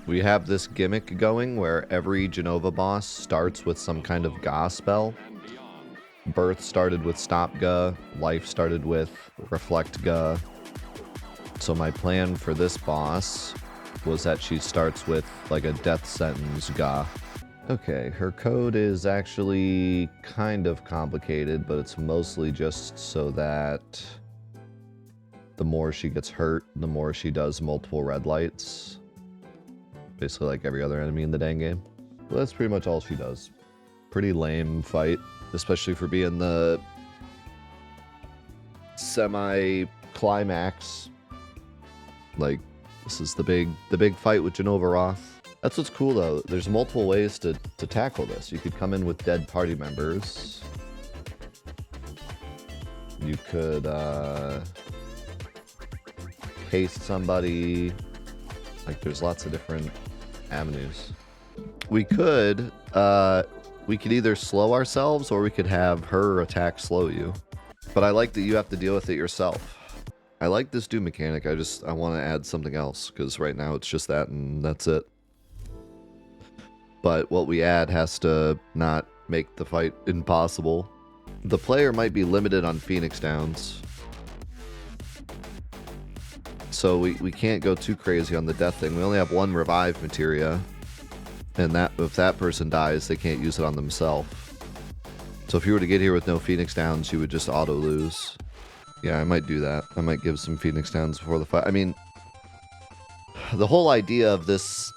We have this gimmick going where every Genova boss starts with some kind of Ga spell. Birth started with Stop Ga, Life started with Reflect Ga. So my plan for this boss was that she starts with like a death sentence Ga. Okay, her code is actually kind of complicated, but it's mostly just so that the more she gets hurt, the more she does multiple red lights. Basically like every other enemy in the dang game. But that's pretty much all she does. Pretty lame fight, especially for being the semi-climax. Like, this is the big fight with Genova Roth. That's what's cool though. There's multiple ways to tackle this. You could come in with dead party members. You could haste somebody. Like, there's lots of different avenues. We could either slow ourselves or we could have her attack slow you. But I like that you have to deal with it yourself. I like this Doom mechanic. I want to add something else because right now it's just that and that's it. But what we add has to not make the fight impossible. The player might be limited on Phoenix Downs. So we can't go too crazy on the death thing. We only have one revive materia. And that if that person dies, they can't use it on themselves. So if you were to get here with no Phoenix Downs, you would just auto lose. Yeah, I might do that. I might give some Phoenix Downs before the fight. I mean, the whole idea of this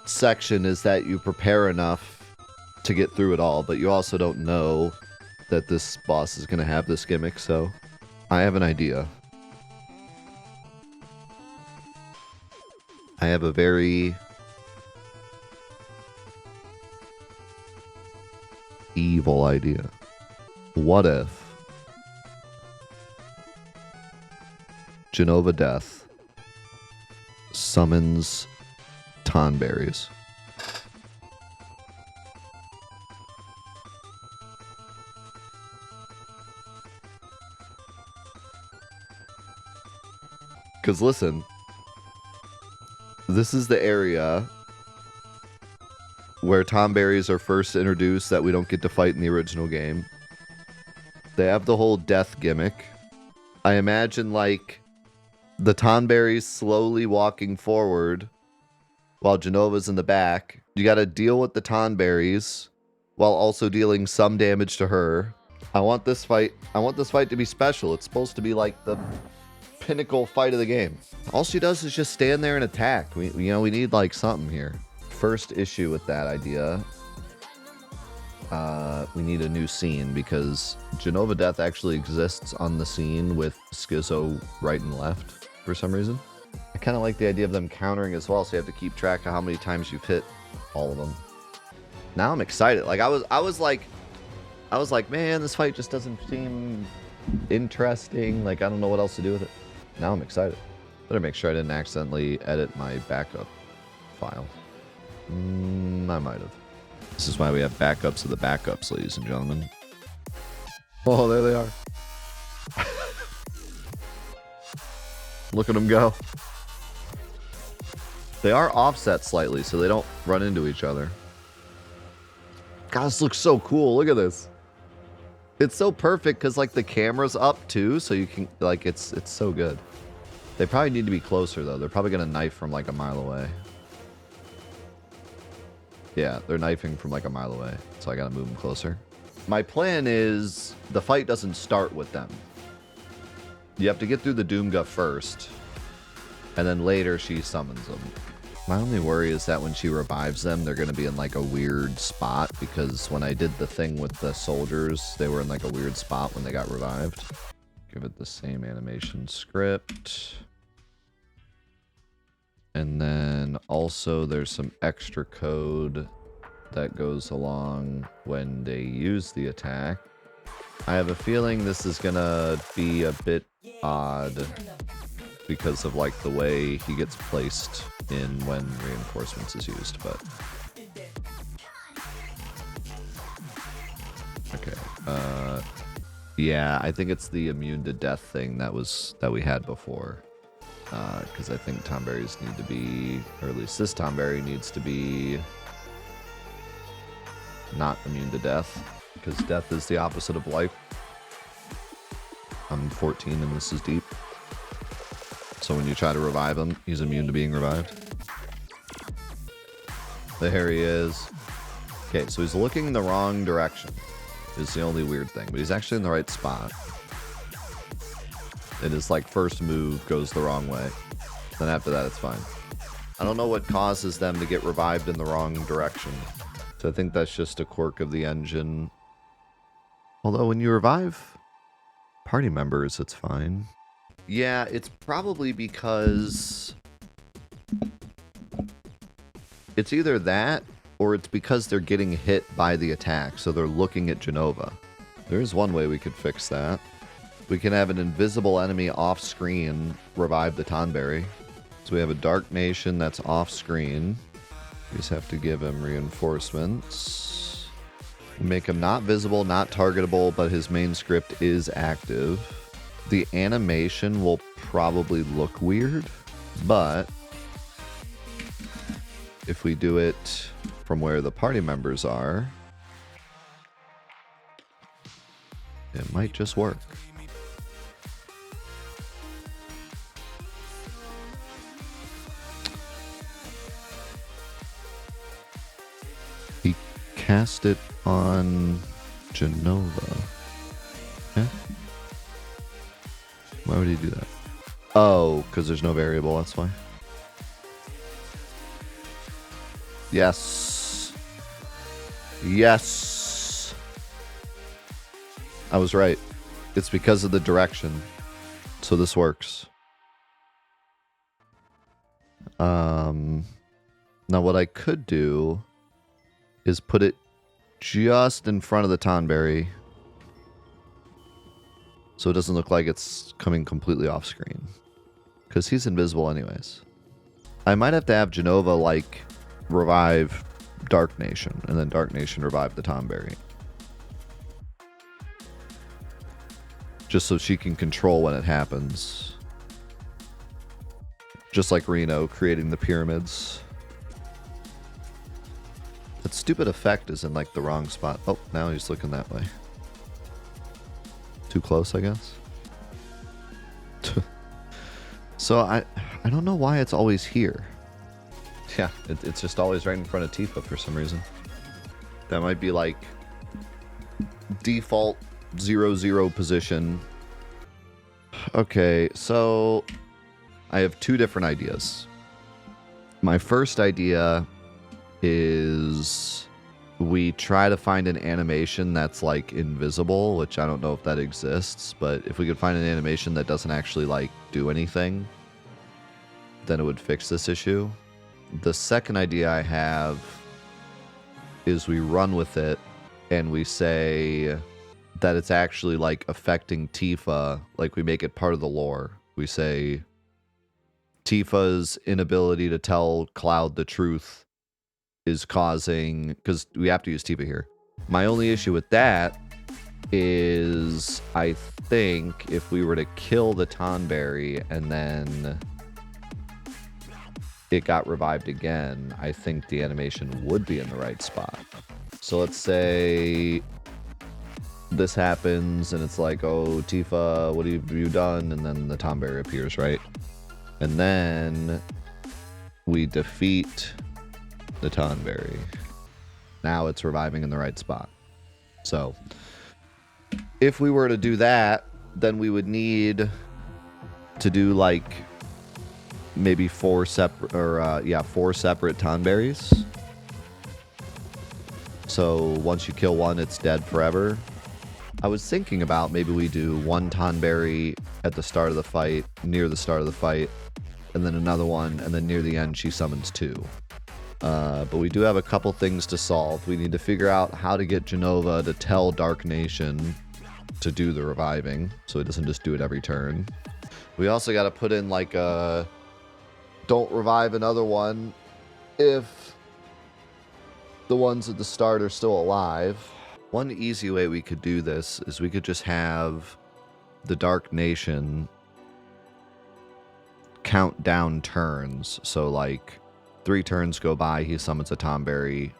section is that you prepare enough to get through it all, but you also don't know that this boss is going to have this gimmick, so I have an idea. I have a very evil idea. What if Genova Death summons Tonberries? Because listen, this is the area where Tonberries are first introduced that we don't get to fight in the original game. They have the whole death gimmick. I imagine like the Tonberries slowly walking forward while Genova's in the back. You got to deal with the Tonberries while also dealing some damage to her. I want this fight to be special. It's supposed to be like the pinnacle fight of the game. All she does is just stand there and attack. We need like something here. First issue with that idea, we need a new scene because Genova Death actually exists on the scene with Schizo right and left for some reason. I kind of like the idea of them countering as well, so you have to keep track of how many times you've hit all of them. Now I'm excited. Like I was like, man, this fight just doesn't seem interesting. Like I don't know what else to do with it. Now I'm excited. Better make sure I didn't accidentally edit my backup file. I might have. This is why we have backups of the backups, ladies and gentlemen. Oh, there they are. Look at them go. They are offset slightly, so they don't run into each other. God, this looks so cool. Look at this. It's so perfect because like the camera's up too, so you can like it's so good. They probably need to be closer though. They're probably gonna knife from like a mile away. Yeah, they're knifing from like a mile away, so I gotta move them closer. My plan is the fight doesn't start with them. You have to get through the Doomga first, and then later she summons them. My only worry is that when she revives them, they're going to be in like a weird spot, because when I did the thing with the soldiers, they were in like a weird spot when they got revived. Give it the same animation script. And then also there's some extra code that goes along when they use the attack. I have a feeling this is gonna be a bit odd because of like the way he gets placed in when reinforcements is used, but okay. Yeah, I think it's the immune to death thing that we had before. Because I think Tonberries need to be, or at least this Tonberry needs to be not immune to death, because death is the opposite of life. I'm 14 and this is deep. So when you try to revive him, he's immune to being revived. There he is. Okay, so he's looking in the wrong direction. Is the only weird thing, but he's actually in the right spot. And his like first move goes the wrong way. Then after that, it's fine. I don't know what causes them to get revived in the wrong direction. So I think that's just a quirk of the engine. Although when you revive party members, it's fine. Yeah, it's probably because it's either that or it's because they're getting hit by the attack, so they're looking at Jenova. There's one way we could fix that. We can have an invisible enemy off screen revive the Tonberry. So we have a Dark Nation that's off screen. We just have to give him reinforcements. Make him not visible, not targetable, but his main script is active. The animation will probably look weird, but if we do it from where the party members are, it might just work. He cast it on Jenova. Yeah. Why would he do that? Oh, because there's no variable, that's why. Yes. Yes. I was right. It's because of the direction. So this works. Now what I could do is put it just in front of the Tonberry, so it doesn't look like it's coming completely off screen, because he's invisible anyways. I might have to have Jenova like revive Dark Nation, and then Dark Nation revive the Tonberry, just so she can control when it happens, just like Reno creating the pyramids. That stupid effect is in like the wrong spot. Oh, now he's looking that way. Too close, I guess. So I don't know why it's always here. Yeah, it's just always right in front of Tifa for some reason. That might be like default 0-0 position. Okay, so I have two different ideas. My first idea is we try to find an animation that's like invisible, which I don't know if that exists, but if we could find an animation that doesn't actually like do anything, then it would fix this issue. The second idea I have is we run with it and we say that it's actually like affecting Tifa, like we make it part of the lore. We say Tifa's inability to tell Cloud the truth is causing, because we have to use Tifa here. My only issue with that is I think if we were to kill the Tonberry and then it got revived again, I think the animation would be in the right spot. So let's say this happens and it's like, oh, Tifa, what have you done? And then the Tonberry appears, right? And then we defeat the Tonberry. Now it's reviving in the right spot. So if we were to do that, then we would need to do like maybe four separate Tonberries. So once you kill one, it's dead forever. I was thinking about maybe we do one Tonberry at the start of the fight, near the start of the fight, and then another one, and then near the end she summons two. But we do have a couple things to solve. We need to figure out how to get Jenova to tell Dark Nation to do the reviving, so it doesn't just do it every turn. We also got to put in like a don't revive another one if the ones at the start are still alive. One easy way we could do this is we could just have the Dark Nation count down turns. So like 3 turns go by, he summons a Tonberry.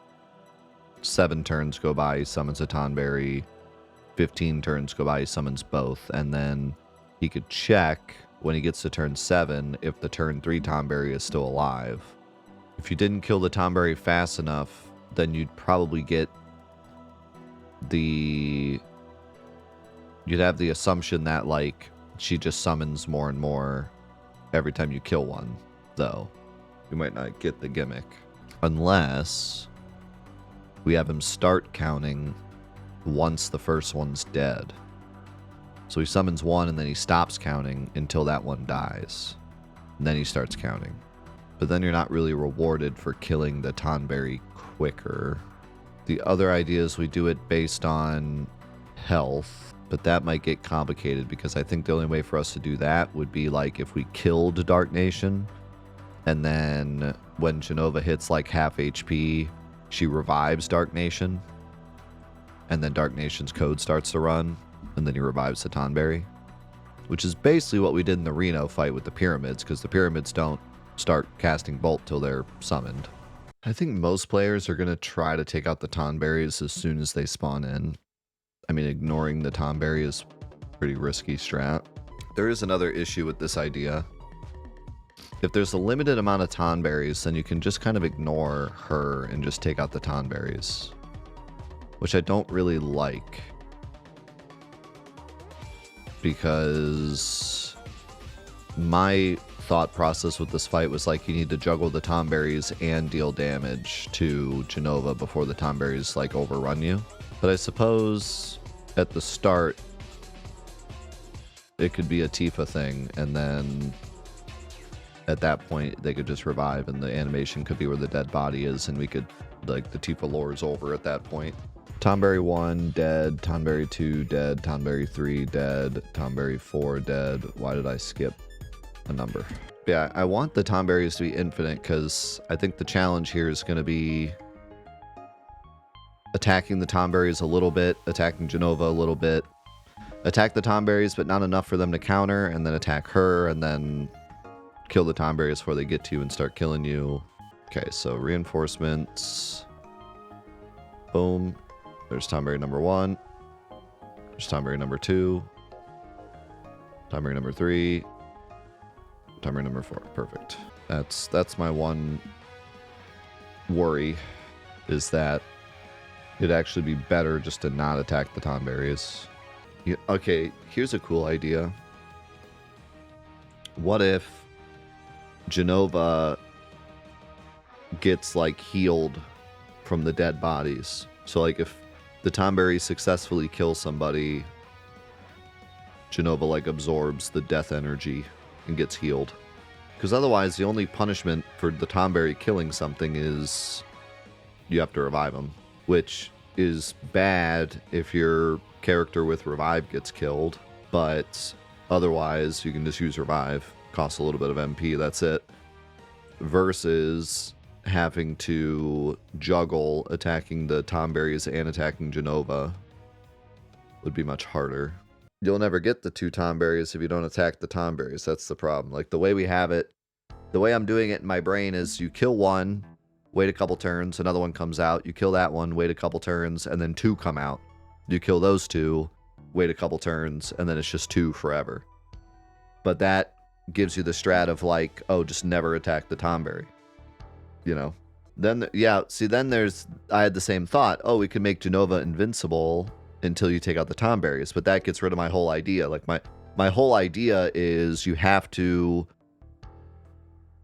7 turns go by, he summons a Tonberry. 15 turns go by, he summons both. And then he could check when he gets to turn 7 if the turn 3 Tonberry is still alive. If you didn't kill the Tonberry fast enough, then you'd probably get the... You'd have the assumption that, like, she just summons more and more every time you kill one, though. You might not get the gimmick. Unless we have him start counting once the first one's dead. So he summons one and then he stops counting until that one dies. And then he starts counting. But then you're not really rewarded for killing the Tonberry quicker. The other idea is we do it based on health, but that might get complicated because I think the only way for us to do that would be like if we killed Dark Nation and then when Jenova hits like half HP, she revives Dark Nation and then Dark Nation's code starts to run and then he revives the Tonberry, which is basically what we did in the Reno fight with the Pyramids because the Pyramids don't start casting Bolt till they're summoned. I think most players are going to try to take out the Tonberries as soon as they spawn in. I mean, ignoring the Tonberry is pretty risky strat. There is another issue with this idea. If there's a limited amount of Tonberries, then you can just kind of ignore her and just take out the Tonberries, which I don't really like. Because my thought process with this fight was like you need to juggle the Tonberries and deal damage to Jenova before the Tonberries like overrun you. But I suppose at the start it could be a Tifa thing, and then at that point they could just revive and the animation could be where the dead body is and we could, like, the Tifa lore is over at that point. Tonberry 1 dead, Tonberry 2 dead, Tonberry 3 dead, Tonberry 4 dead. Why did I skip a number? Yeah, I want the Tonberries to be infinite because I think the challenge here is going to be attacking the Tonberries a little bit, attacking Jenova a little bit, attack the Tonberries but not enough for them to counter, and then attack her, and then kill the Tonberries before they get to you and start killing you. Okay, so reinforcements. Boom. There's Tonberry number 1. There's Tonberry number 2. Tonberry number 3. Tonberry number 4. Perfect. That's my one worry, is that it'd actually be better just to not attack the Tonberries. Yeah, okay, here's a cool idea. What if Jenova gets like healed from the dead bodies? So like if the Tonberry successfully kills somebody, Jenova like absorbs the death energy and gets healed. Because otherwise the only punishment for the Tonberry killing something is you have to revive them, which is bad if your character with revive gets killed, but otherwise you can just use revive. Costs a little bit of MP, that's it. Versus having to juggle attacking the Tonberries and attacking Jenova would be much harder. You'll never get the 2 Tonberries if you don't attack the Tonberries. That's the problem. Like the way we have it, the way I'm doing it in my brain is you kill one, wait a couple turns, another one comes out, you kill that one, wait a couple turns, and then 2 come out. You kill those 2, wait a couple turns, and then it's just 2 forever. But that gives you the strat of like, oh, just never attack the Tonberry. You know? Then, yeah, see, then I had the same thought. Oh, we could make Jenova invincible until you take out the Tonberries, but that gets rid of my whole idea. Like, my whole idea is you have to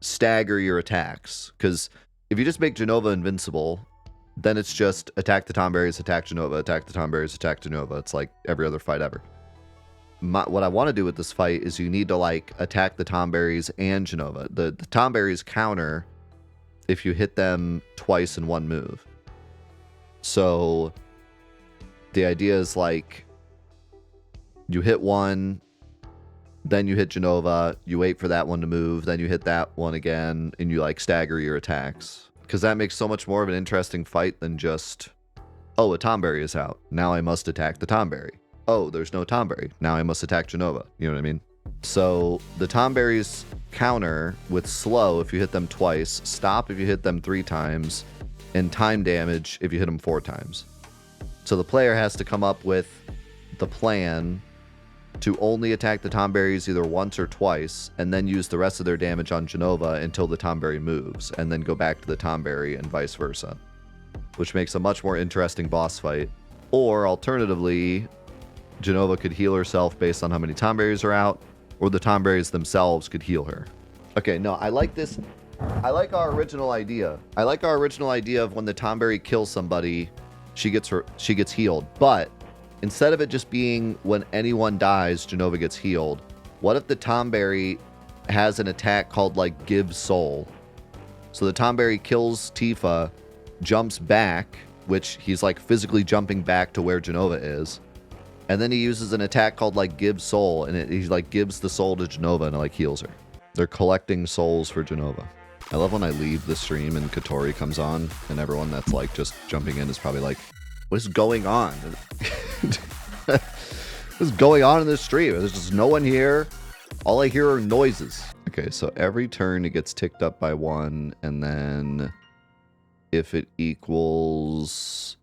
stagger your attacks, because if you just make Jenova invincible, then it's just attack the Tonberries, attack Jenova, attack the Tonberries, attack Jenova. It's like every other fight ever. What I want to do with this fight is you need to like attack the Tonberries and Jenova. The Tonberries counter if you hit them twice in one move. So the idea is like you hit one, then you hit Jenova, you wait for that one to move, then you hit that one again, and you like stagger your attacks. Because that makes so much more of an interesting fight than just, oh, a Tonberry is out, now I must attack the Tonberry. Oh, there's no Tonberry, now I must attack Jenova. You know what I mean? So the Tonberries counter with slow if you hit them twice, stop if you hit them 3 times, and time damage if you hit them 4 times. So the player has to come up with the plan to only attack the Tonberries either once or twice, and then use the rest of their damage on Jenova until the Tonberry moves, and then go back to the Tonberry and vice versa, which makes a much more interesting boss fight. Or alternatively, Jenova could heal herself based on how many Tonberries are out, or the Tonberries themselves could heal her. Okay, no, I like this. I like our original idea. I like our original idea of when the Tonberry kills somebody, she gets healed. But instead of it just being when anyone dies, Jenova gets healed, what if the Tonberry has an attack called like Give Soul? So the Tonberry kills Tifa, jumps back, which he's like physically jumping back to where Jenova is. And then he uses an attack called like Give Soul, and he like gives the soul to Jenova and it like heals her. They're collecting souls for Jenova. I love when I leave the stream and Katori comes on, and everyone that's like just jumping in is probably like, what is going on? What is going on in this stream? There's just no one here. All I hear are noises. Okay, so every turn it gets ticked up by 1, and then if it equals...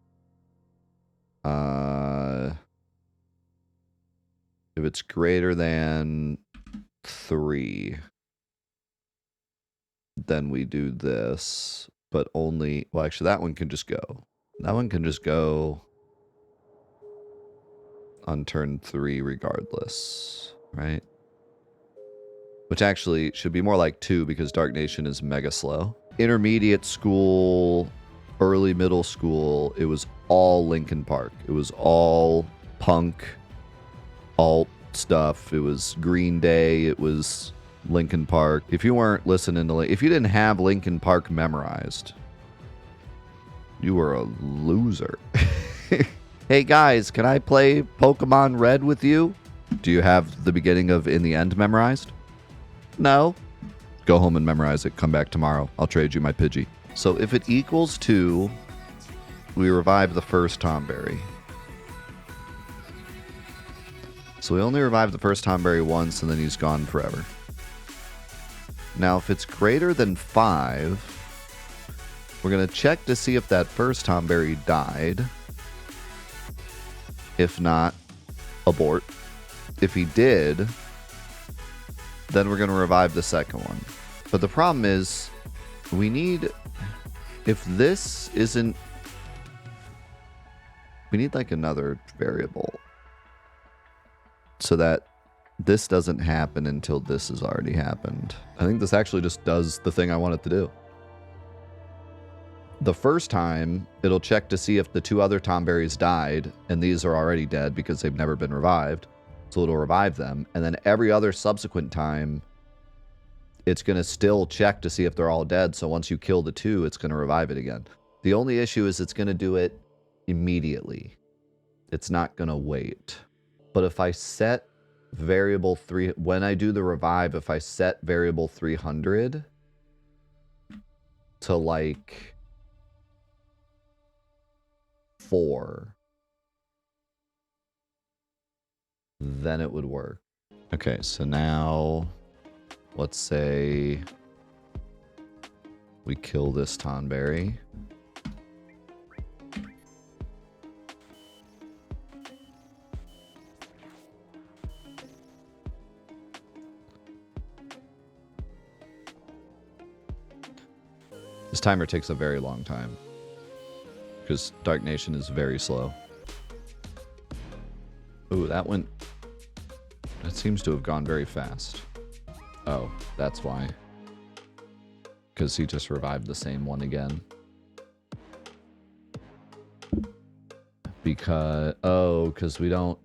if it's greater than 3, then we do this, but only... Well, actually, that one can just go. That one can just go on turn 3 regardless, right? Which actually should be more like 2 because Dark Nation is mega slow. Intermediate school, early middle school, it was all Linkin Park. It was all punk, alt stuff. It was Green Day. It was Linkin Park. If you weren't listening to... If you didn't have Linkin Park memorized, you were a loser. Hey guys, can I play Pokemon Red with you? Do you have the beginning of In the End memorized? No? Go home and memorize it. Come back tomorrow. I'll trade you my Pidgey. So if it equals 2, we revive the first Tonberry. So we only revive the first Tonberry once, and then he's gone forever. Now, if it's greater than 5, we're going to check to see if that first Tonberry died. If not, abort. If he did, then we're going to revive the second one. But the problem is, we need... If this isn't... We need like another variable, so that this doesn't happen until this has already happened. I think this actually just does the thing I want it to do. The first time, it'll check to see if the 2 other Tonberries died, and these are already dead because they've never been revived. So it'll revive them. And then every other subsequent time, it's going to still check to see if they're all dead. So once you kill the 2, it's going to revive it again. The only issue is it's going to do it immediately. It's not going to wait. But if I set variable 3, when I do the revive, if I set variable 300 to like 4, then it would work. Okay, so now let's say we kill this Tonberry. This timer takes a very long time because Dark Nation is very slow. Ooh, that went... That seems to have gone very fast. Oh, that's why. Because he just revived the same one again. Because... Oh, because we don't...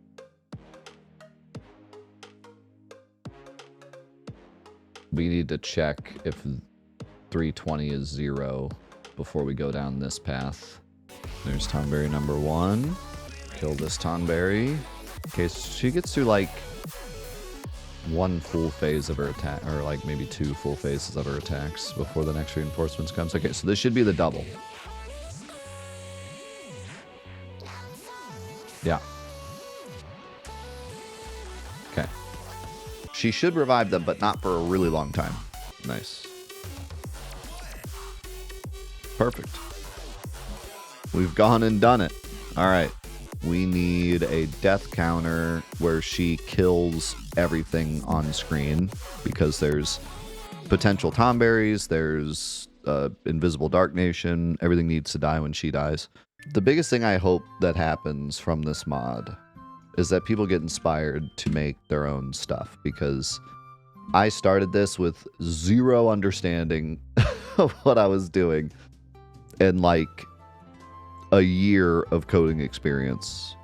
We need to check if 320 is 0 before we go down this path. There's Tonberry number 1. Kill this Tonberry. Okay, so she gets through like 1 full phase of her attack, or like maybe 2 full phases of her attacks before the next reinforcements comes. Okay, so this should be the double. Yeah. Okay. She should revive them, but not for a really long time. Nice. Perfect. We've gone and done it. All right. We need a death counter where she kills everything on screen because there's potential Tonberries, there's invisible Dark Nation. Everything needs to die when she dies. The biggest thing I hope that happens from this mod is that people get inspired to make their own stuff, because I started this with zero understanding of what I was doing and like a year of coding experience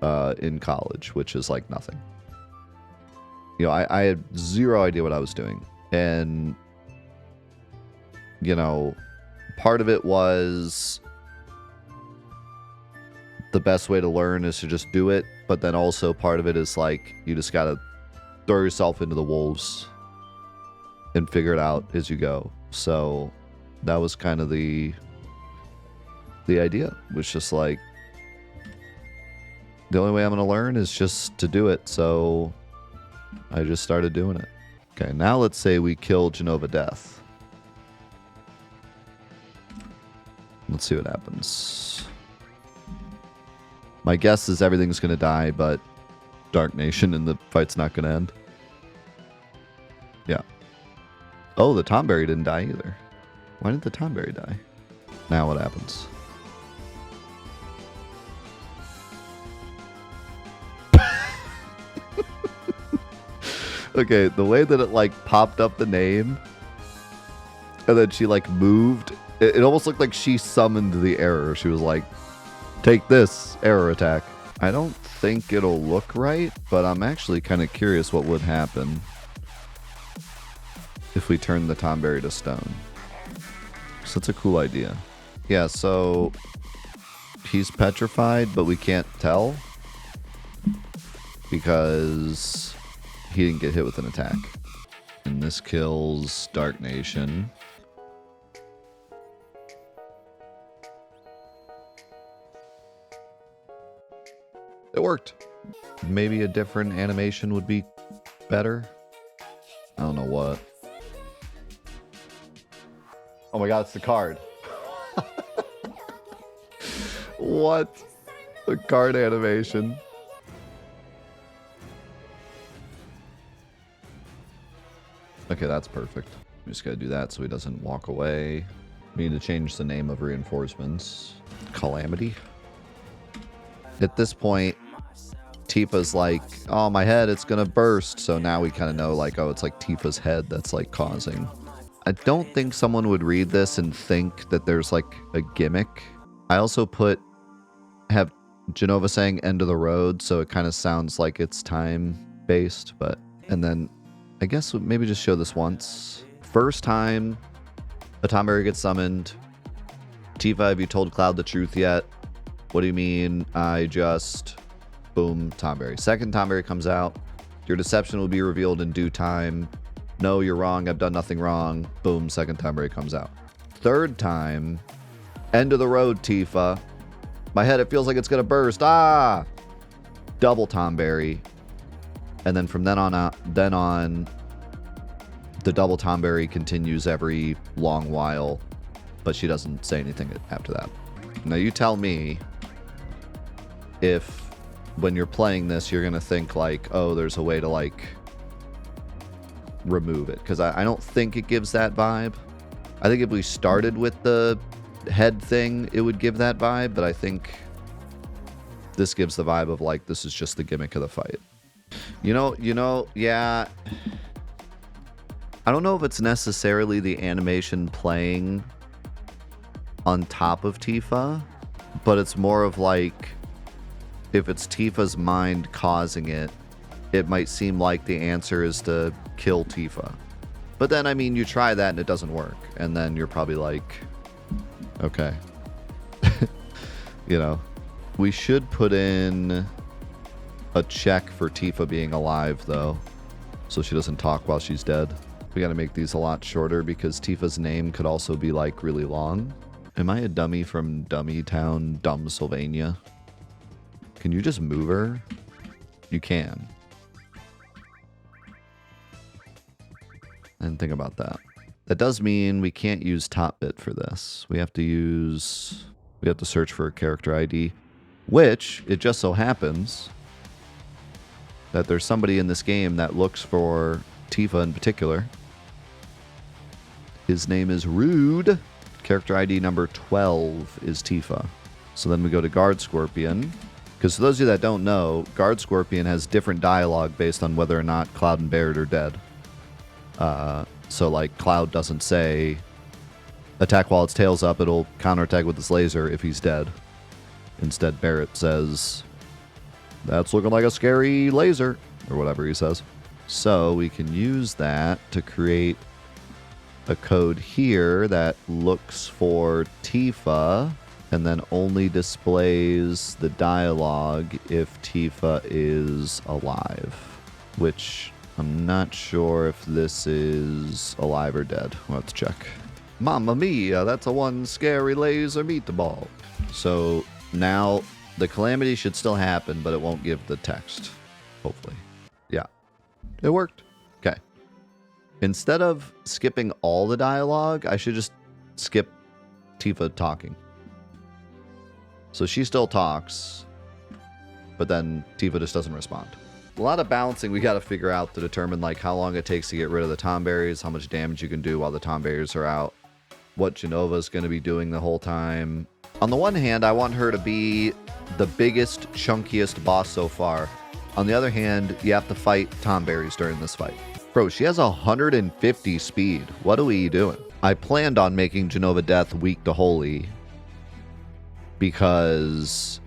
in college, which is like nothing. You know, I had zero idea what I was doing. And, you know, part of it was the best way to learn is to just do it. But then also part of it is like, you just got to throw yourself into the wolves and figure it out as you go. So that was kind of the idea, was just like, the only way I'm going to learn is just to do it. So I just started doing it. Okay, now let's say we kill Genova Death. Let's see what happens. My guess is everything's going to die, but Dark Nation and the fight's not going to end. Yeah. Oh, the Tonberry didn't die either. Why didn't the Tonberry die? Now what happens? Okay, the way that it like popped up the name and then she like moved, it almost looked like she summoned the error. She was like, take this error attack. I don't think it'll look right, but I'm actually kind of curious what would happen if we turn the Tonberry to stone. So it's a cool idea. Yeah, so he's petrified, but we can't tell because he didn't get hit with an attack. And this kills Dark Nation. It worked. Maybe a different animation would be better. I don't know what. Oh my god, it's the card. What? The card animation. Okay, that's perfect. We just gotta do that so he doesn't walk away. We need to change the name of reinforcements. Calamity. At this point, Tifa's like, oh, my head, it's gonna burst. So now we kind of know, like, oh, it's like Tifa's head that's like causing. I don't think someone would read this and think that there's like a gimmick. I also have Genova saying end of the road, so it kind of sounds like it's time based, but, and then I guess maybe just show this once. First time a Tonberry gets summoned. Tifa, have you told Cloud the truth yet? What do you mean? I just... Boom, Tonberry. Second Tonberry comes out. Your deception will be revealed in due time. No, you're wrong. I've done nothing wrong. Boom, second Tonberry comes out. Third time, end of the road, Tifa. My head, it feels like it's going to burst. Ah! Double Tonberry. And then from then on, the double Tonberry continues every long while, but she doesn't say anything after that. Now you tell me if when you're playing this, you're going to think like, oh, there's a way to like remove it. Because I don't think it gives that vibe. I think if we started with the head thing, it would give that vibe. But I think this gives the vibe of like, this is just the gimmick of the fight. You know, yeah. I don't know if it's necessarily the animation playing on top of Tifa, but it's more of like, if it's Tifa's mind causing it, it might seem like the answer is to kill Tifa. But then, I mean, you try that and it doesn't work. And then you're probably like, okay. You know, we should put in a check for Tifa being alive, though, so she doesn't talk while she's dead. We gotta make these a lot shorter because Tifa's name could also be, like, really long. Am I a dummy from Dummy Town, Sylvania? Can you just move her? You can. didn't think about that. That does mean we can't use top bit for this. We have to search for a character ID, which it just so happens that there's somebody in this game that looks for Tifa in particular. His name is Rude. Character ID number 12 is Tifa. So then we go to Guard Scorpion. Because for those of you that don't know, Guard Scorpion has different dialogue based on whether or not Cloud and Barret are dead. So like Cloud doesn't say, attack while its tail's up, it'll counterattack with its laser if he's dead. Instead, Barret says, that's looking like a scary laser, or whatever he says. So we can use that to create a code here that looks for Tifa and then only displays the dialogue if Tifa is alive, which I'm not sure if this is alive or dead. We'll have to check. Mamma mia, that's a one scary laser meatball. So now the calamity should still happen, but it won't give the text, hopefully. Yeah, it worked. Okay. Instead of skipping all the dialogue, I should just skip Tifa talking. So she still talks, but then Tifa just doesn't respond. A lot of balancing we got to figure out to determine like how long it takes to get rid of the Tonberries, how much damage you can do while the Tonberries are out, what Jenova's going to be doing the whole time. On the one hand, I want her to be the biggest, chunkiest boss so far. On the other hand, you have to fight Tonberries during this fight. Bro, she has 150 speed. What are we doing? I planned on making Jenova Death weak to holy because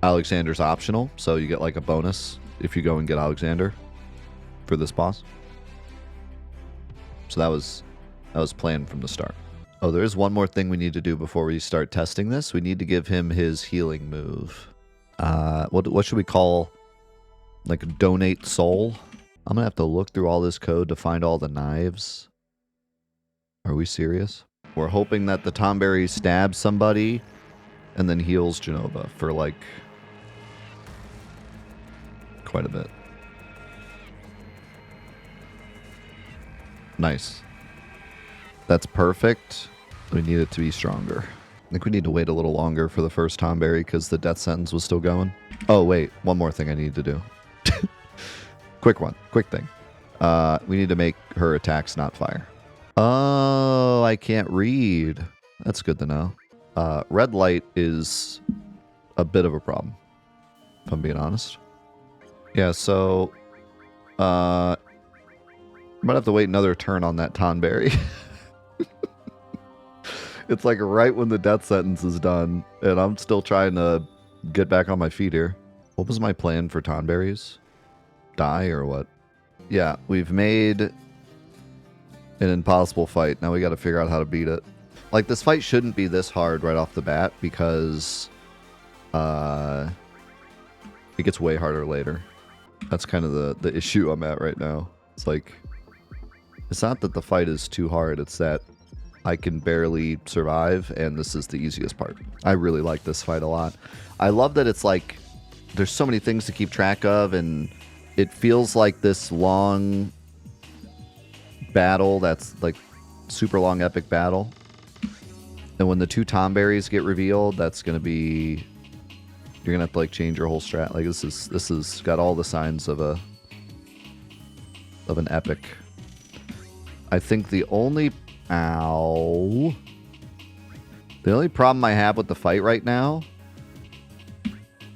Alexander's optional, so you get like a bonus if you go and get Alexander for this boss. So that was planned from the start. Oh, there's one more thing we need to do before we start testing this. We need to give him his healing move. What should we call, like, donate soul? I'm gonna have to look through all this code to find all the knives. Are we serious? We're hoping that the Tonberry stabs somebody and then heals Jenova for like quite a bit. Nice. That's perfect. We need it to be stronger. I think we need to wait a little longer for the first Tonberry because the death sentence was still going. Oh, wait. One more thing I need to do. Quick thing. We need to make her attacks not fire. Oh, I can't read. That's good to know. Red light is a bit of a problem, if I'm being honest. Yeah, so I might have to wait another turn on that Tonberry. It's like right when the death sentence is done, and I'm still trying to get back on my feet here. What was my plan for Tonberries? Die or what? Yeah, we've made an impossible fight. Now we got to figure out how to beat it. Like, this fight shouldn't be this hard right off the bat because it gets way harder later. That's kind of the issue I'm at right now. It's like, it's not that the fight is too hard, it's that I can barely survive, and this is the easiest part. I really like this fight a lot. I love that it's like, there's so many things to keep track of, and it feels like this long battle that's like super long epic battle. And when the two Tonberries get revealed, that's going to be, you're going to have to like change your whole strat. Like this is got all the signs of an epic. I think the only problem I have with the fight right now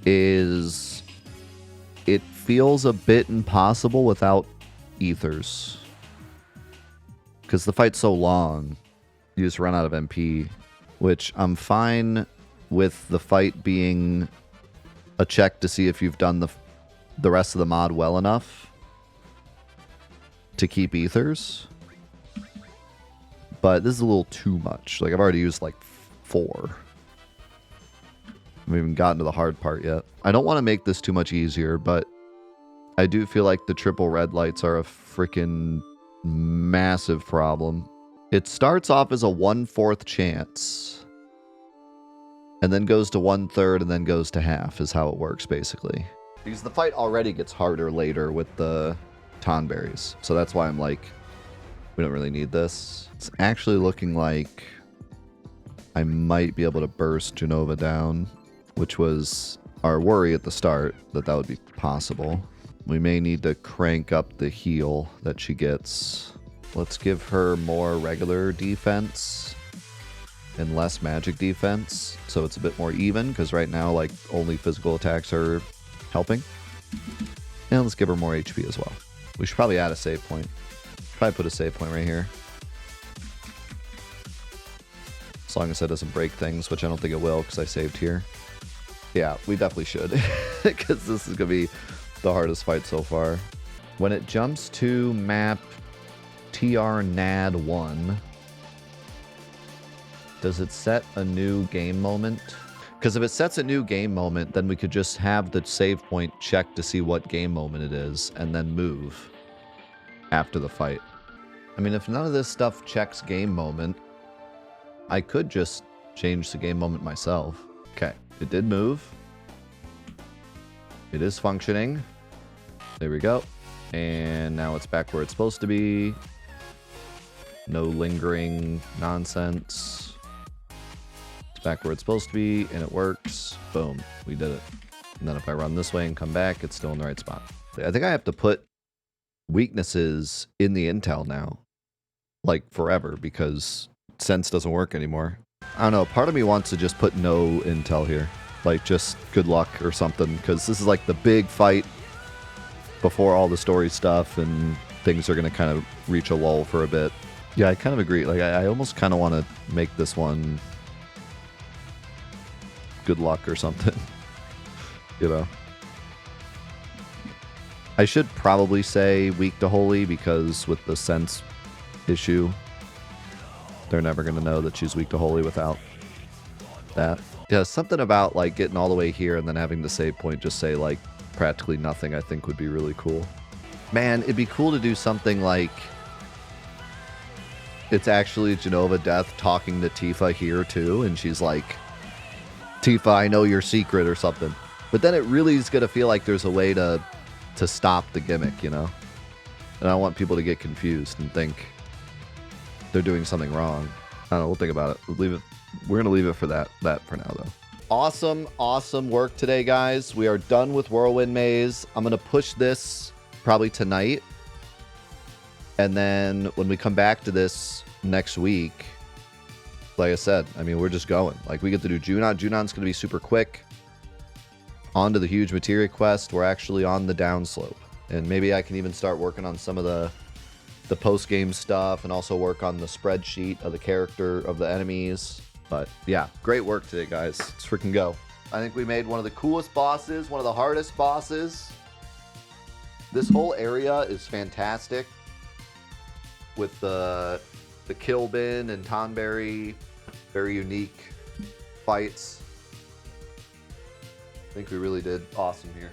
is it feels a bit impossible without ethers. Because the fight's so long, you just run out of MP, which I'm fine with the fight being a check to see if you've done the rest of the mod well enough to keep ethers. But this is a little too much. Like, I've already used like 4. I haven't even gotten to the hard part yet. I don't want to make this too much easier, but I do feel like the triple red lights are a freaking massive problem. It starts off as a 1/4 chance, and then goes to 1/3, and then goes to half, is how it works, basically. Because the fight already gets harder later with the Tonberries. So that's why I'm like, We don't really need this. It's actually looking like I might be able to burst Genova down, which was our worry at the start, that would be possible. We may need to crank up the heal that she gets. Let's give her more regular defense and less magic defense, so it's a bit more even, because right now, like, only physical attacks are helping. And let's give her more HP as well. We should probably add a save point. Probably put a save point right here. As long as that doesn't break things, which I don't think it will, because I saved here. Yeah, we definitely should, because this is going to be the hardest fight so far. When it jumps to map TR-NAD1, does it set a new game moment? Because if it sets a new game moment, then we could just have the save point check to see what game moment it is, and then move after the fight. I mean, if none of this stuff checks game moment, I could just change the game moment myself. Okay, it did move. It is functioning. There we go. And now it's back where it's supposed to be. No lingering nonsense. It's back where it's supposed to be, and it works. Boom, we did it. And then if I run this way and come back, it's still in the right spot. I think I have to put weaknesses in the intel now, like forever, because sense doesn't work anymore. I don't know, part of me wants to just put no intel here, like just good luck or something, because this is like the big fight before all the story stuff, and things are going to kind of reach a lull for a bit. Yeah, I kind of agree. Like, I almost kind of want to make this one good luck or something. You know? I should probably say weak to holy, because with the sense issue, they're never going to know that she's weak to holy without that. Yeah, something about like getting all the way here and then having the save point just say like practically nothing, I think would be really cool. Man, it'd be cool to do something like it's actually Genova Death talking to Tifa here too, and she's like, Tifa, I know your secret or something. But then it really is going to feel like there's a way to stop the gimmick, you know? And I don't want people to get confused and think they're doing something wrong. I don't know, we'll think about it. We'll leave it. We're going to leave it for that for now, though. Awesome, awesome work today, guys. We are done with Whirlwind Maze. I'm going to push this probably tonight. And then when we come back to this next week, like I said, I mean, we're just going. Like, we get to do Junon. Junon's going to be super quick. On to the huge materia quest. We're actually on the downslope. And maybe I can even start working on some of the post-game stuff and also work on the spreadsheet of the character of the enemies. But yeah, great work today, guys. Let's freaking go. I think we made one of the coolest bosses, one of the hardest bosses. This whole area is fantastic with the kill bin and Tonberry. Very unique fights. I think we really did awesome here.